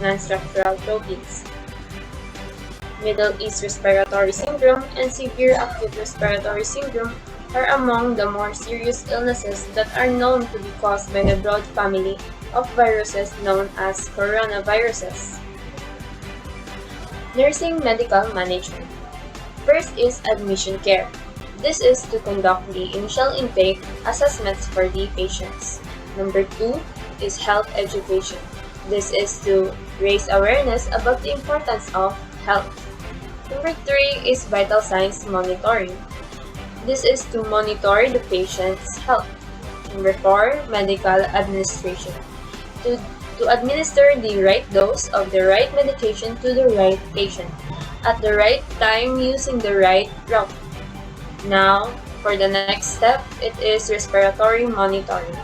non-structural proteins. Middle East respiratory syndrome and severe acute respiratory syndrome are among the more serious illnesses that are known to be caused by the broad family of viruses known as coronaviruses. Nursing medical management. First is admission care. This is to conduct the initial intake assessments for the patients. Number 2 is health education. This is to raise awareness about the importance of health. Number 3 is vital signs monitoring. This is to monitor the patient's health. Number 4, medical administration. To administer the right dose of the right medication to the right patient at the right time using the right route. Now, for the next step, it is respiratory monitoring.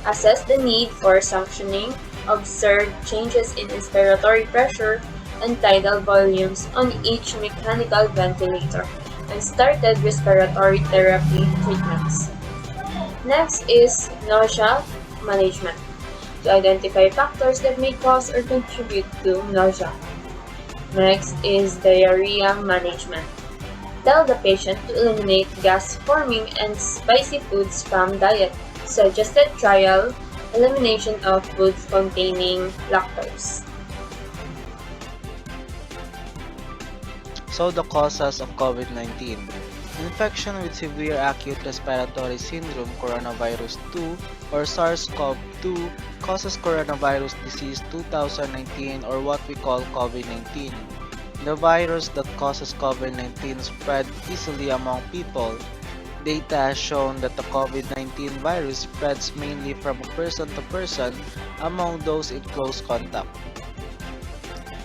Assess the need for sanctioning, observe changes in respiratory pressure and tidal volumes on each mechanical ventilator, and started respiratory therapy treatments. Next is nausea management, to identify factors that may cause or contribute to nausea. Next is diarrhea management. Tell the patient to eliminate gas-forming and spicy foods from diet. Suggested trial, elimination of foods containing lactose. So the causes of COVID-19. Infection with severe acute respiratory syndrome coronavirus 2 or SARS-CoV-2 causes coronavirus disease 2019 or what we call COVID-19. The virus that causes COVID-19 spread easily among people. Data has shown that the COVID-19 virus spreads mainly from person to person among those in close contact.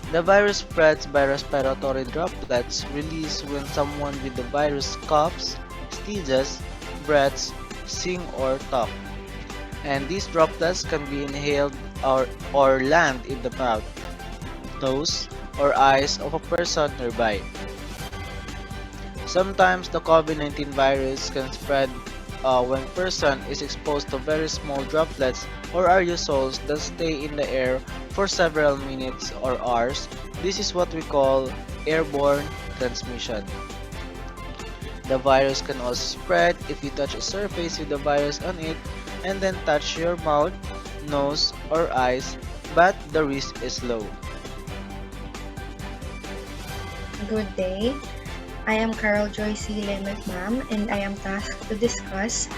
The virus spreads by respiratory droplets released when someone with the virus coughs, sneezes, breathes, sing or talk. And these droplets can be inhaled or land in the mouth, nose, or eyes of a person nearby. Sometimes the COVID-19 virus can spread when person is exposed to very small droplets or aerosols that stay in the air for several minutes or hours. This is what we call airborne transmission. The virus can also spread if you touch a surface with the virus on it and then touch your mouth, nose, or eyes, but the risk is low. Good day. I am Carol Joyce Lemet Ma'am, and I am tasked to discuss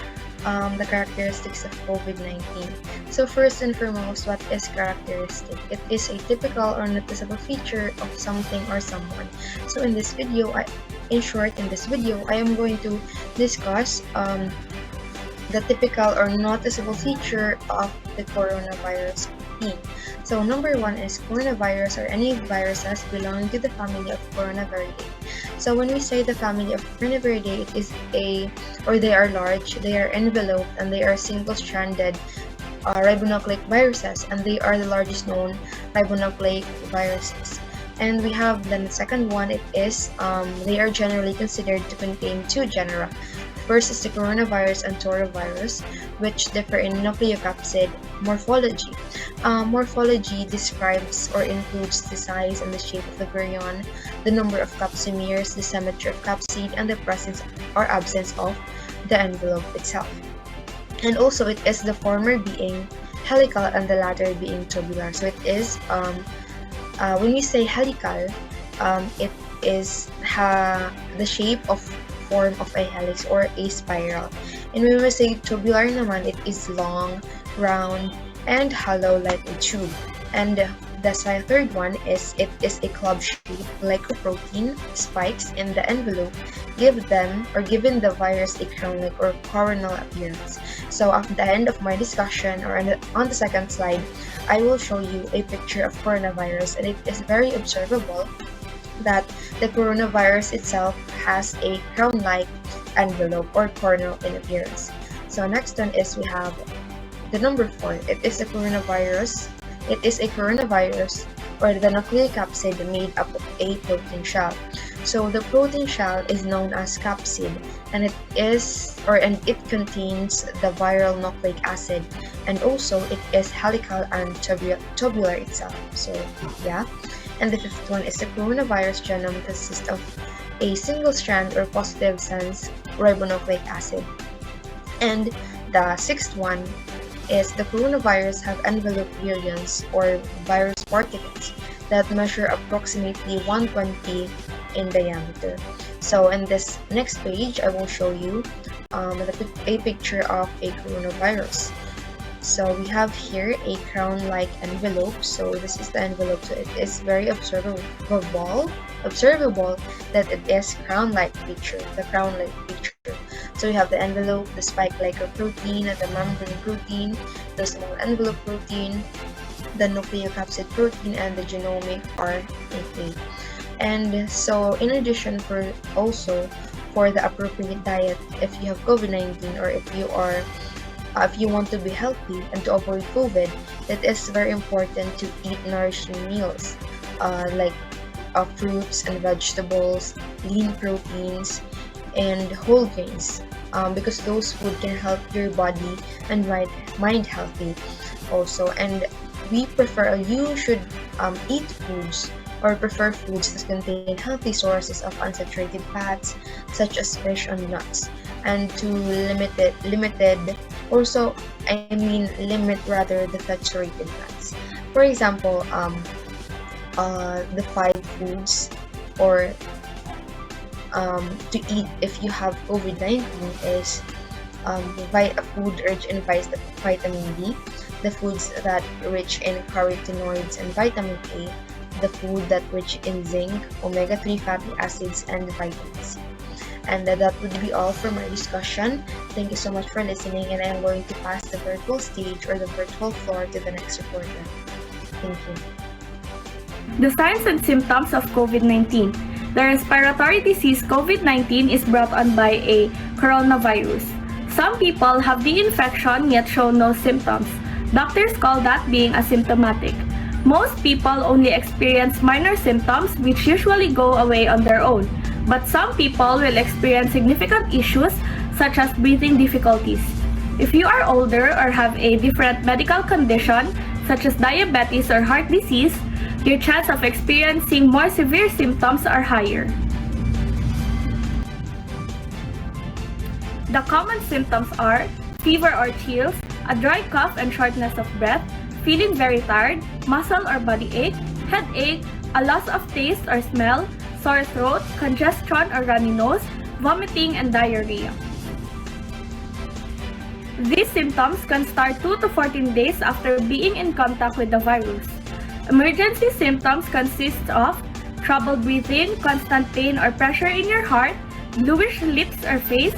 the characteristics of COVID-19. So first and foremost, what is characteristic? It is a typical or noticeable feature of something or someone. So in this video, I am going to discuss the typical or noticeable feature of the coronavirus 19. So number 1 is coronavirus or any viruses belonging to the family of Coronaviridae. So when we say the family of Coronaviridae, it is they are large, they are enveloped, and they are single-stranded ribonucleic viruses, and they are the largest known ribonucleic viruses. And we have then the second one, it is they are generally considered to contain two genera. First is the coronavirus and torovirus, which differ in nucleocapsid morphology. Morphology describes or includes the size and the shape of the virion, the number of capsomeres, the symmetry of capsid, and the presence or absence of the envelope itself. And also it is the former being helical and the latter being tubular. So it is, when we say helical, it is the shape of form of a helix or a spiral. And when we say tubular naman, it is long, round, and hollow like a tube. And the third one is it is a club shape like a protein. Spikes in the envelope given the virus a crown-like or coronal appearance. So at the end of my discussion, or on the second slide, I will show you a picture of coronavirus, and it is very observable that the coronavirus itself has a crown-like envelope or coronal in appearance. So next one is we have the number 4. It is a coronavirus or the nucleocapsid made up of a protein shell. So the protein shell is known as capsid, and it contains the viral nucleic acid and also it is helical and tubular itself. So yeah. And the fifth one is the coronavirus genome consists of a single strand or positive sense ribonucleic acid. And the sixth one is the coronavirus have envelope virions or virus particles that measure approximately 120 in diameter. So in this next page, I will show you a picture of a coronavirus. So we have here a crown-like envelope. So this is the envelope. So it is very observable that it is crown-like feature, the crown-like feature. So we have the envelope, the spike-like protein, the membrane protein, the small envelope protein, the nucleocapsid protein, and the genomic RNA. And so in addition for the appropriate diet, if you have COVID-19 or if you want to be healthy and to avoid COVID, it is very important to eat nourishing meals like fruits and vegetables, lean proteins, and whole grains, because those food can help your body and mind healthy also. And you should eat foods or prefer foods that contain healthy sources of unsaturated fats such as fish and nuts, and to limit rather the saturated fats. For example, the five foods or to eat if you have COVID-19 is a food rich in vitamin D, the foods that rich in carotenoids and vitamin A, the food that rich in zinc, omega-3 fatty acids, and vitamin C. And that would be all for my discussion. Thank you so much for listening, and I am going to pass the virtual stage or the virtual floor to the next reporter. Thank you. The signs and symptoms of COVID-19. The respiratory disease COVID-19 is brought on by a coronavirus. Some people have the infection yet show no symptoms. Doctors call that being asymptomatic. Most people only experience minor symptoms which usually go away on their own, but some people will experience significant issues such as breathing difficulties. If you are older or have a different medical condition such as diabetes or heart disease, your chance of experiencing more severe symptoms are higher. The common symptoms are fever or chills, a dry cough and shortness of breath, feeling very tired, muscle or body ache, headache, a loss of taste or smell, sore throat, congestion or runny nose, vomiting, and diarrhea. These symptoms can start 2 to 14 days after being in contact with the virus. Emergency symptoms consist of trouble breathing, constant pain or pressure in your heart, bluish lips or face,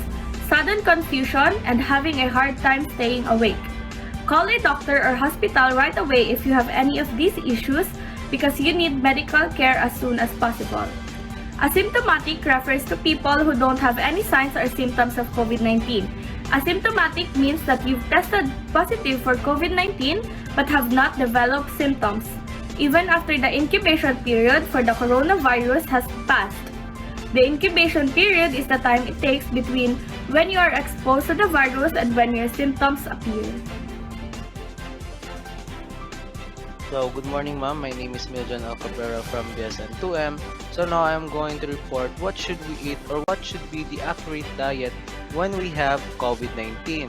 sudden confusion, and having a hard time staying awake. Call a doctor or hospital right away if you have any of these issues because you need medical care as soon as possible. Asymptomatic refers to people who don't have any signs or symptoms of COVID-19. Asymptomatic means that you've tested positive for COVID-19 but have not developed symptoms, even after the incubation period for the coronavirus has passed. The incubation period is the time it takes between when you are exposed to the virus and when your symptoms appear. So, good morning ma'am, my name is Miljan Alcabrera from BSN2M. So now I'm going to report what should we eat or what should be the accurate diet when we have COVID-19.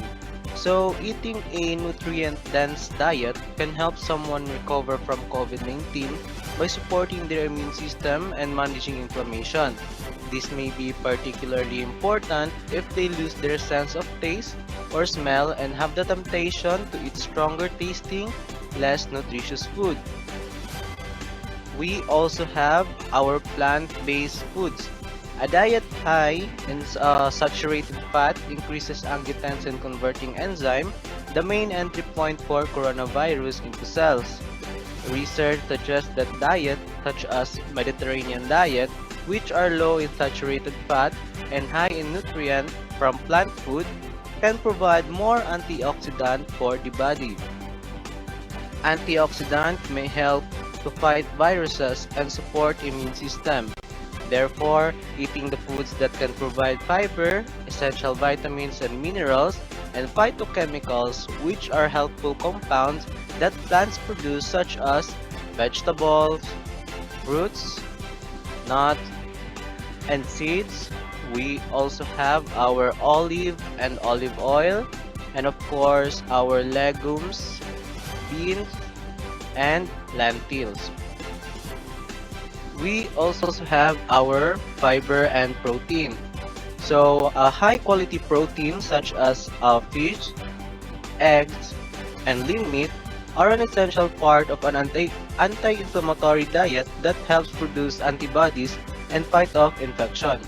So, eating a nutrient-dense diet can help someone recover from COVID-19 by supporting their immune system and managing inflammation. This may be particularly important if they lose their sense of taste or smell and have the temptation to eat stronger tasting, less nutritious food. We also have our plant-based foods. A diet high in saturated fat increases angiotensin-converting enzyme, the main entry point for coronavirus into cells. Research suggests that diets such as Mediterranean diet, which are low in saturated fat and high in nutrient from plant food, can provide more antioxidant for the body. Antioxidant may help to fight viruses and support immune system. Therefore, eating the foods that can provide fiber, essential vitamins and minerals, and phytochemicals, which are helpful compounds that plants produce, such as vegetables, fruits, nuts, and seeds. We also have our olive and olive oil, and of course, our legumes, beans, and lentils. We also have our fiber and protein. So, high quality protein such as fish, eggs, and lean meat are an essential part of an anti-inflammatory diet that helps produce antibodies and fight off infection.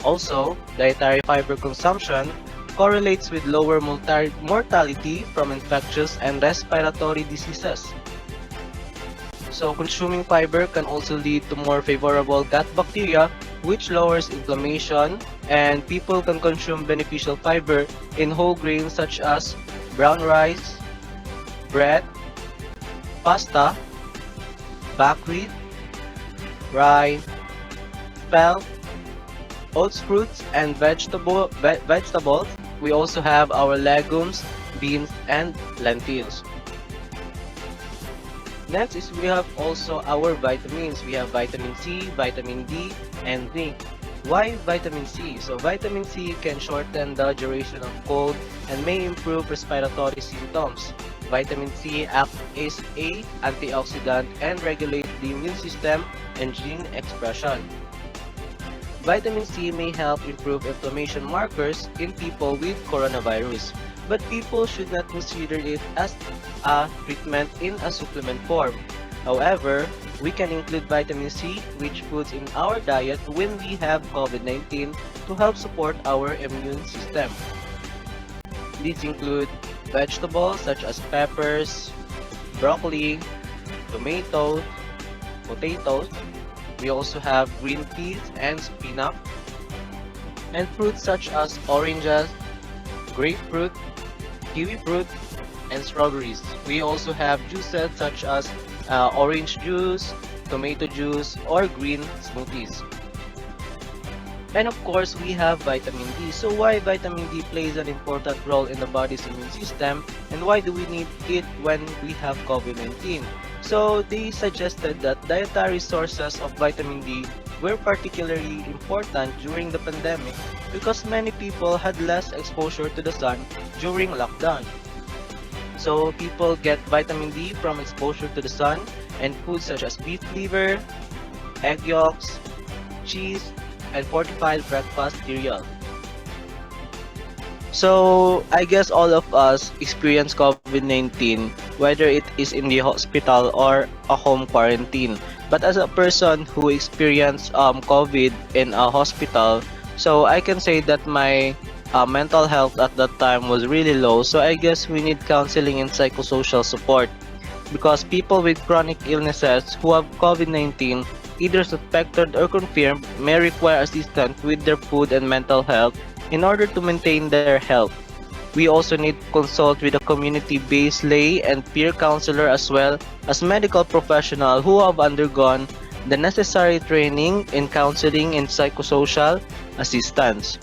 Also, dietary fiber consumption correlates with lower mortality from infectious and respiratory diseases. So, consuming fiber can also lead to more favorable gut bacteria, which lowers inflammation, and people can consume beneficial fiber in whole grains such as brown rice, bread, pasta, buckwheat, rye, spelt, oats, fruits, and vegetables. We also have our legumes, beans, and lentils. Next is we have also our vitamins. We have vitamin C, vitamin D, and zinc. Why vitamin C? So vitamin C can shorten the duration of cold and may improve respiratory symptoms. Vitamin C acts as a antioxidant and regulates the immune system and gene expression. Vitamin C may help improve inflammation markers in people with coronavirus, but people should not consider it as a treatment in a supplement form. However, we can include vitamin C rich foods in our diet when we have COVID-19 to help support our immune system. These include vegetables such as peppers, broccoli, tomatoes, potatoes. We also have green peas and spinach, and fruits such as oranges, grapefruit, kiwi fruit, and strawberries. We also have juices such as orange juice, tomato juice, or green smoothies. And of course, we have vitamin D. So why vitamin D plays an important role in the body's immune system, and why do we need it when we have COVID-19? So they suggested that dietary sources of vitamin D were particularly important during the pandemic because many people had less exposure to the sun during lockdown. So people get vitamin D from exposure to the sun and foods such as beef liver, egg yolks, cheese, and fortified breakfast cereal. So I guess all of us experience COVID-19, whether it is in the hospital or a home quarantine. But as a person who experienced COVID in a hospital, so I can say that my mental health at that time was really low. So I guess we need counseling and psychosocial support because people with chronic illnesses who have COVID-19, either suspected or confirmed, may require assistance with their food and mental health in order to maintain their health. We also need to consult with a community-based lay and peer counselor as well as medical professional who have undergone the necessary training in counseling and psychosocial assistance.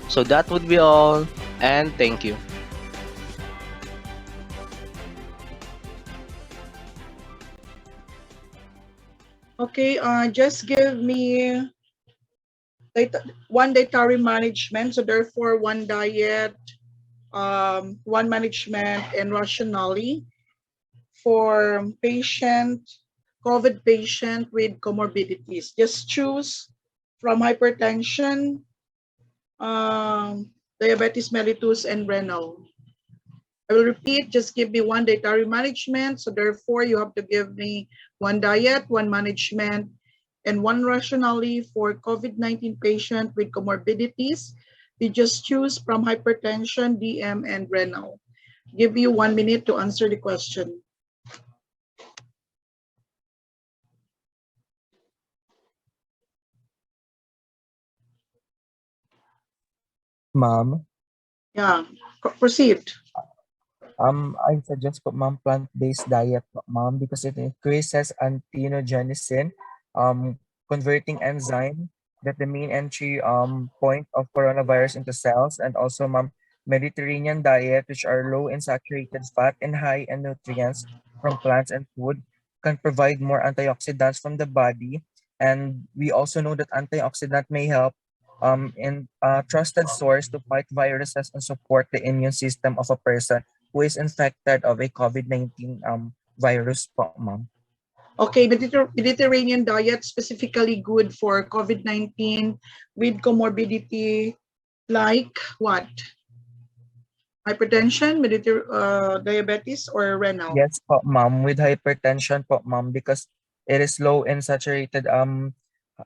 So that would be all, and thank you. Okay, just give me one dietary management. So therefore, one diet, one management, and rationally for COVID patient with comorbidities. Just choose from hypertension, diabetes mellitus, and renal. I will repeat, just give me one dietary management. So therefore, you have to give me one diet, one management, and one rationale for COVID-19 patient with comorbidities. You just choose from hypertension, DM, and renal. Give you 1 minute to answer the question. Ma'am, Yeah, proceed. I suggest po ma'am plant-based diet po ma'am because it increases antigen, converting enzyme that the main entry point of coronavirus into cells, and also ma'am Mediterranean diet, which are low in saturated fat and high in nutrients from plants and food, can provide more antioxidants from the body. And we also know that antioxidant may help in a trusted source to fight viruses and support the immune system of a person who is infected of a COVID-19 virus po, ma'am. Okay, Mediterranean diet specifically good for COVID-19 with comorbidity like what? Hypertension, diabetes, or renal? Yes po, ma'am, with hypertension po, ma'am, because it is low in saturated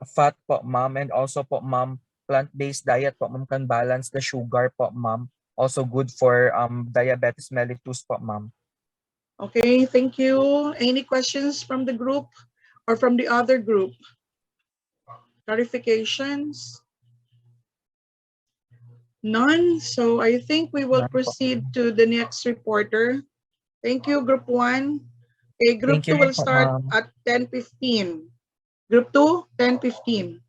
fat po, ma'am, and also po, ma'am, plant-based diet po, ma'am, can balance the sugar po, ma'am. Also good for diabetes mellitus po, ma'am. Okay, thank you. Any questions from the group or from the other group? Clarifications? None. So I think we will None po. proceed to the next reporter. Thank you, Group 1. Okay, Group Thank you 2 rin will po, start ma'am. at 10:15. Group 2, 10:15.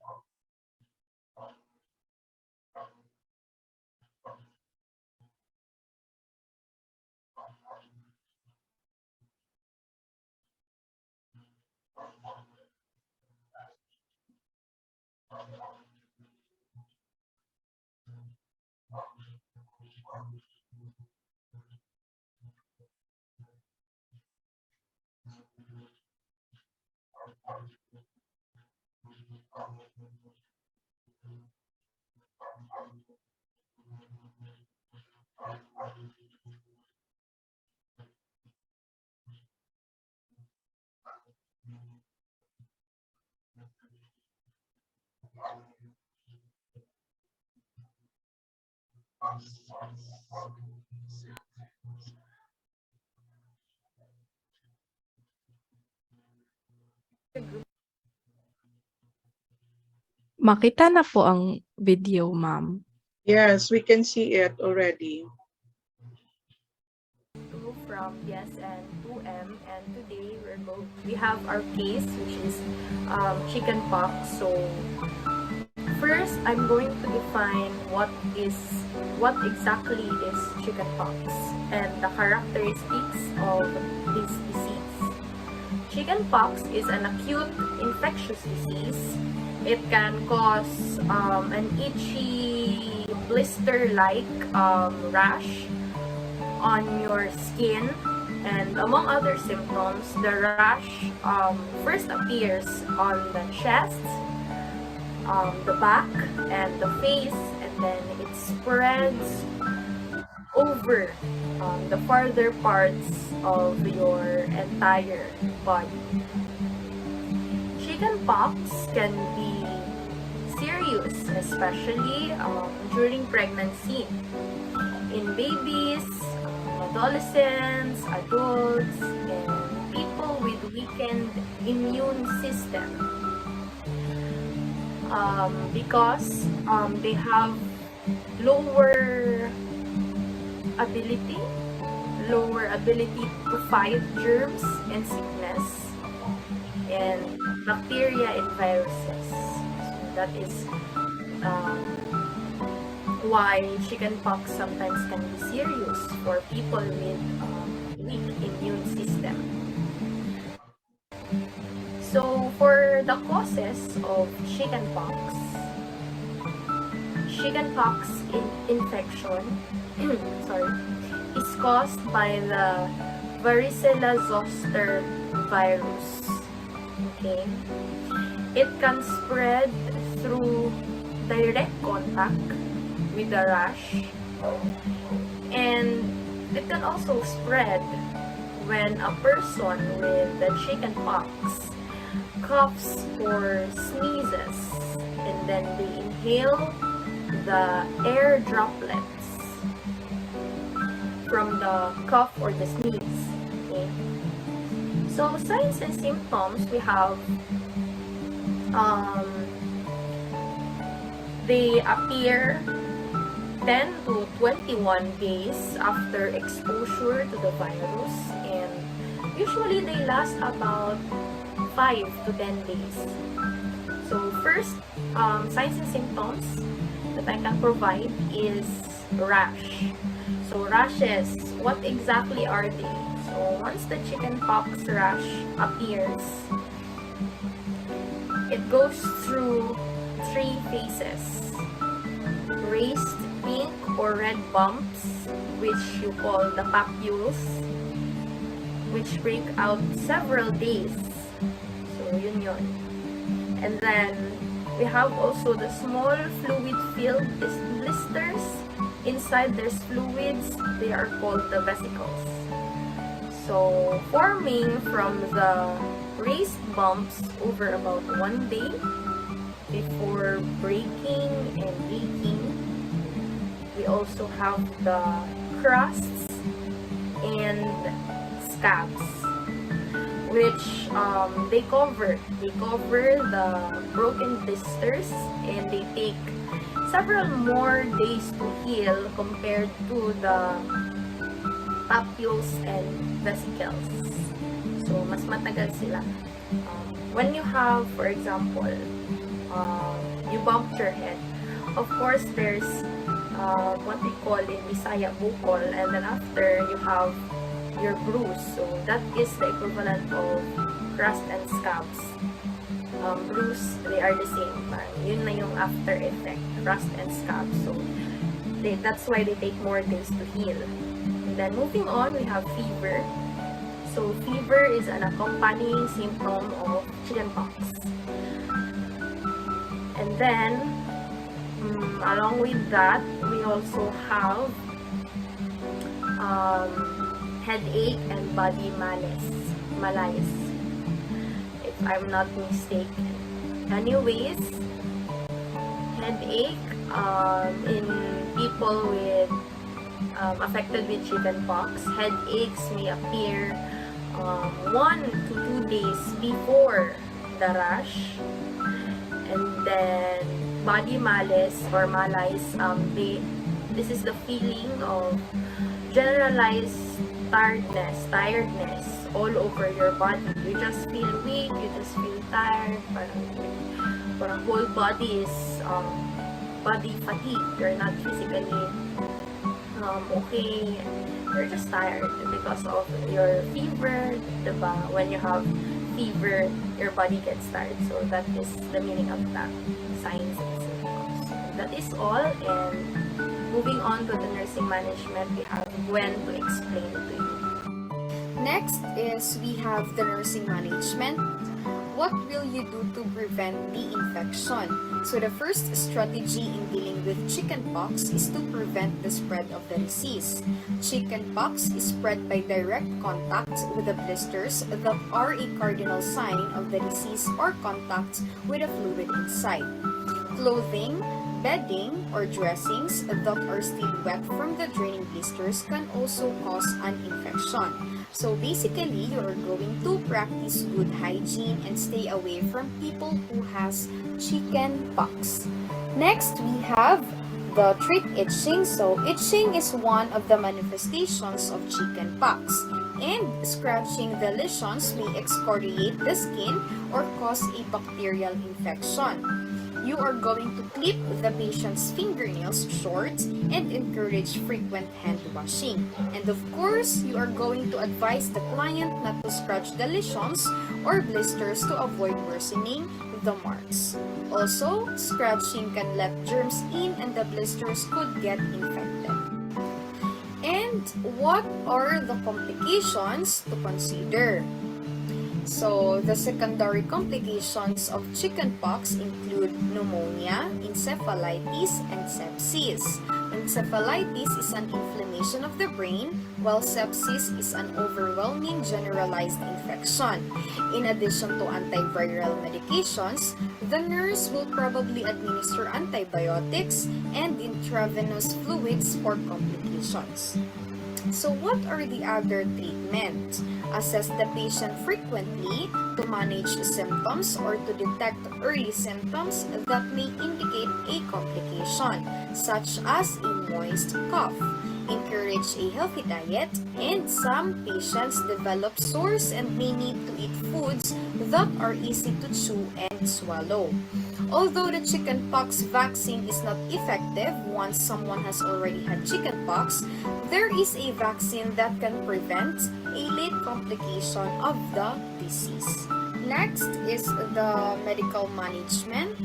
Makita na po ang video, ma'am. Yes, we can see it already. From PSN 2M, and today we have our case, which is chicken pox. So first, I'm going to define what exactly is chicken pox and the characteristics of this disease. Chicken pox is an acute infectious disease. It can cause an itchy blister-like rash on your skin, and among other symptoms, the rash first appears on the chest, the back, and the face, and then it spreads over the farther parts of your entire body. Chicken pox can be serious, especially during pregnancy, in babies, adolescents, adults, and people with weakened immune system, because they have lower ability to fight germs and sickness and bacteria and viruses. So that is why chickenpox sometimes can be serious for people with weak immune system. So for the causes of chickenpox infection is caused by the varicella zoster virus. Okay, it can spread through direct contact with the rash, and it can also spread when a person with the chickenpox coughs or sneezes, and then they inhale the air droplets from the cough or the sneeze. Okay? So signs and symptoms, we have they appear 10 to 21 days after exposure to the virus, and usually they last about 5 to 10 days. So first, signs and symptoms that I can provide is rash. So rashes, what exactly are they? So once the chickenpox rash appears, it goes through 3 phases. Raised pink or red bumps, which you call the papules, which break out several days. So yun. And then we have also the small fluid-filled blisters. Inside there's fluids, they are called the vesicles. So forming from the raised bumps over about 1 day before breaking and leaking. We also have the crusts and scabs, which they cover the broken blisters, and they take several more days to heal compared to the papules and vesicles. So mas matagal sila. When you have, for example, you bumped your head, of course there's what we call in Bisaya bukol, and then after you have your bruise. So that is the equivalent of crust and scabs. Bruise, they are the same. Yun na yung after effect, crust and scabs. So that's why they take more days to heal. And then moving on, we have fever. So fever is an accompanying symptom of chickenpox. And then along with that, we also have headache and body malaise, if I'm not mistaken. Anyways, headache in people with affected with chickenpox, headaches may appear 1 to 2 days before the rash. And then body malaise or malaise, this is the feeling of generalized tiredness all over your body. You just feel weak, you just feel tired, parang whole body is body fatigue. You're not physically okay, you're just tired because of your fever, diba? When you have fever, your body gets tired. So that is the meaning of that, signs and symptoms. That is all, and moving on to the nursing management, we have Gwen to explain to you. Next is we have the nursing management. What will you do to prevent the infection? So the first strategy in dealing with chickenpox is to prevent the spread of the disease. Chickenpox is spread by direct contact with the blisters that are a cardinal sign of the disease or contact with a fluid inside. Clothing, bedding, or dressings that are still wet from the draining blisters can also cause an infection. So basically, you are going to practice good hygiene and stay away from people who has chickenpox. Next, we have the treat itching. So itching is one of the manifestations of chickenpox, and scratching the lesions may excoriate the skin or cause a bacterial infection. You are going to clip the patient's fingernails short and encourage frequent hand washing. And of course, you are going to advise the client not to scratch the lesions or blisters to avoid worsening the marks. Also, scratching can let germs in and the blisters could get infected. And what are the complications to consider? So, the secondary complications of chickenpox include pneumonia, encephalitis, and sepsis. Encephalitis is an inflammation of the brain, while sepsis is an overwhelming generalized infection. In addition to antiviral medications, the nurse will probably administer antibiotics and intravenous fluids for complications. So what are the other treatments? Assess the patient frequently to manage symptoms or to detect early symptoms that may indicate a complication, such as a moist cough. Encourage a healthy diet, and some patients develop sores and may need to eat foods that are easy to chew and swallow. Although the chickenpox vaccine is not effective once someone has already had chickenpox, there is a vaccine that can prevent a late complication of the disease. Next is the medical management.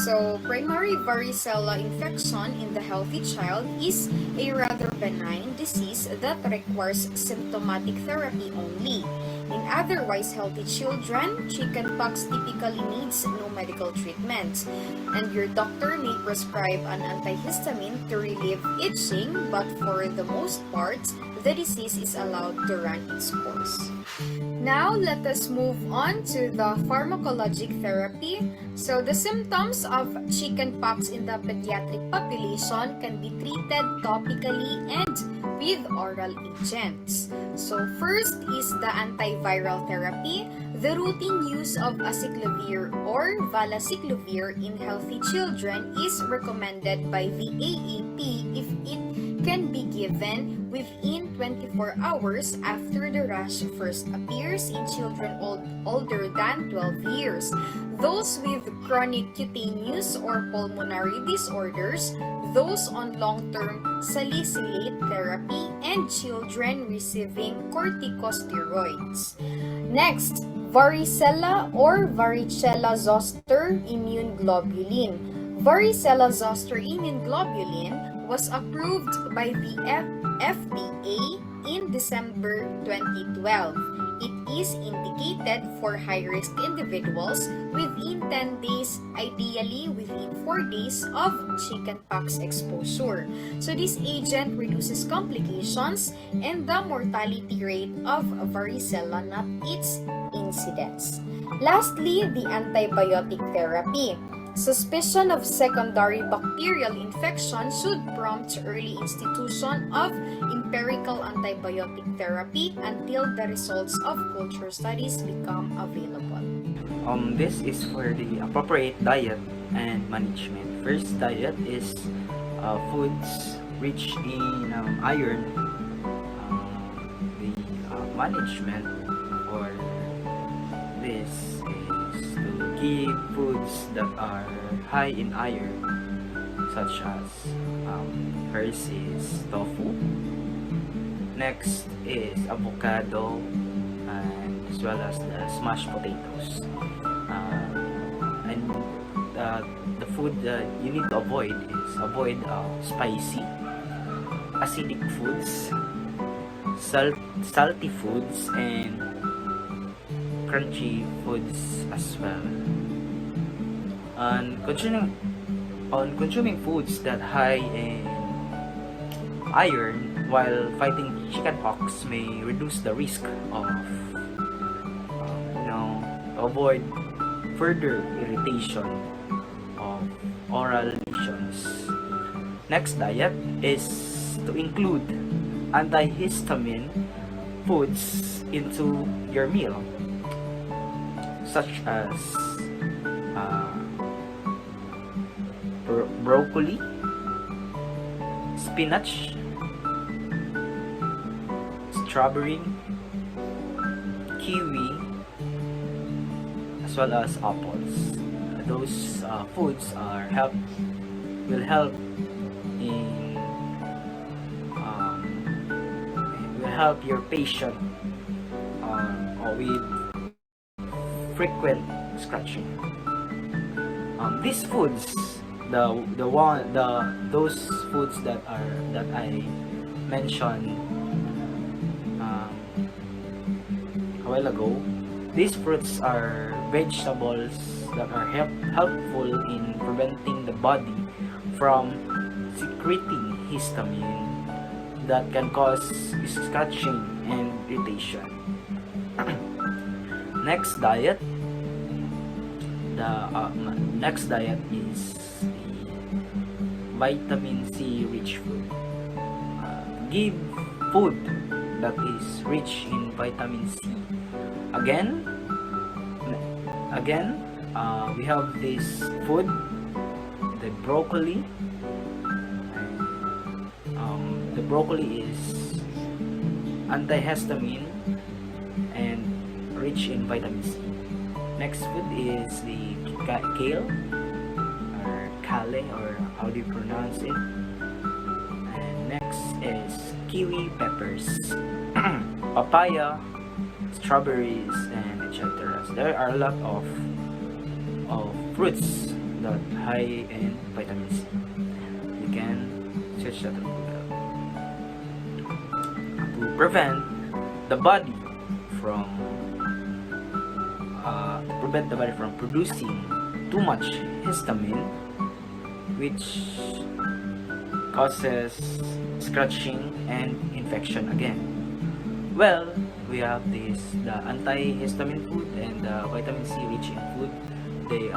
So, primary varicella infection in the healthy child is a rather benign disease that requires symptomatic therapy only. In otherwise healthy children, chickenpox typically needs no medical treatment, and your doctor may prescribe an antihistamine to relieve itching, but for the most part, the disease is allowed to run its course. Now, let us move on to the pharmacologic therapy. So, the symptoms of chickenpox in the pediatric population can be treated topically and with oral agents. So, first is the antiviral therapy. The routine use of acyclovir or valacyclovir in healthy children is recommended by the AAP if it can be given within 24 hours after the rash first appears in children older than 12 years. Those with chronic cutaneous or pulmonary disorders, those on long-term salicylate therapy, and children receiving corticosteroids. Next, varicella or varicella zoster immune globulin. Varicella zoster immune globulin was approved by the FDA in December 2012. It is indicated for high-risk individuals within 10 days, ideally within 4 days of chickenpox exposure. So this agent reduces complications and the mortality rate of varicella, not its incidence. Lastly, the antibiotic therapy. Suspicion of secondary bacterial infection should prompt early institution of empirical antibiotic therapy until the results of culture studies become available. This is for the appropriate diet and management. First diet is foods rich in iron. The management for this is to give foods that are high in iron, such as first is tofu. Next is avocado, and as well as the smashed potatoes. And the food that you need to avoid is spicy, acidic foods, salty foods, and crunchy foods as well. And consuming foods that high in iron while fighting chickenpox may reduce the risk of avoid further irritation of oral lesions. Next diet is to include antihistamine foods into your meal, such as broccoli, spinach, strawberry, kiwi, as well as apples. Those foods will help your patient with frequent scratching. These foods, those foods that I mentioned a while ago, these fruits are vegetables that are helpful in preventing the body from secreting histamine that can cause scratching and irritation. Next diet is the vitamin C rich food. Give food that is rich in vitamin C. Again, we have this food, the broccoli. The broccoli is antihistamine and rich in vitamin C. Next food is the kale. kale, or how do you pronounce it? And next is kiwi peppers, papaya, strawberries, and etc. So there are a lot of fruits that high in vitamin C. You can search that on Google. To prevent the body from producing too much histamine, which causes scratching and infection again. Well, we have the antihistamine food and the vitamin C rich in food. They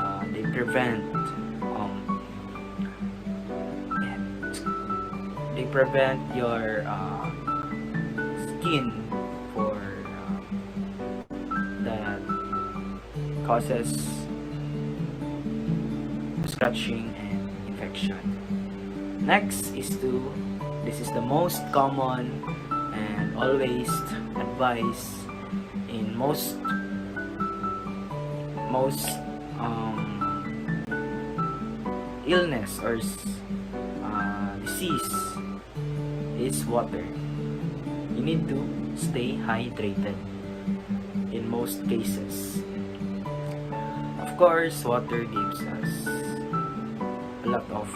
prevent your skin for that causes scratching and infection. Next is this is the most common and always advised in most illness or disease is water. You need to stay hydrated in most cases. Of course, water gives us a lot of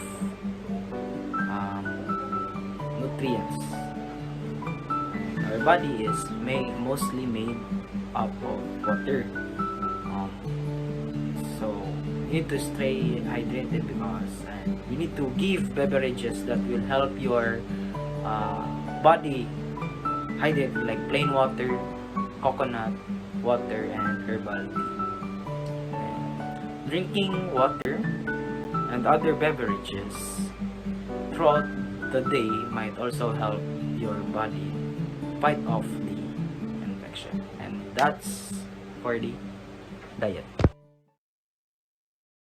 nutrients. Our body is mostly made up of water. So you need to stay hydrated because you need to give beverages that will help your body hydrate, like plain water, coconut water, and herbal tea. And drinking water and other beverages throughout the day might also help your body fight off the infection. And that's for the diet.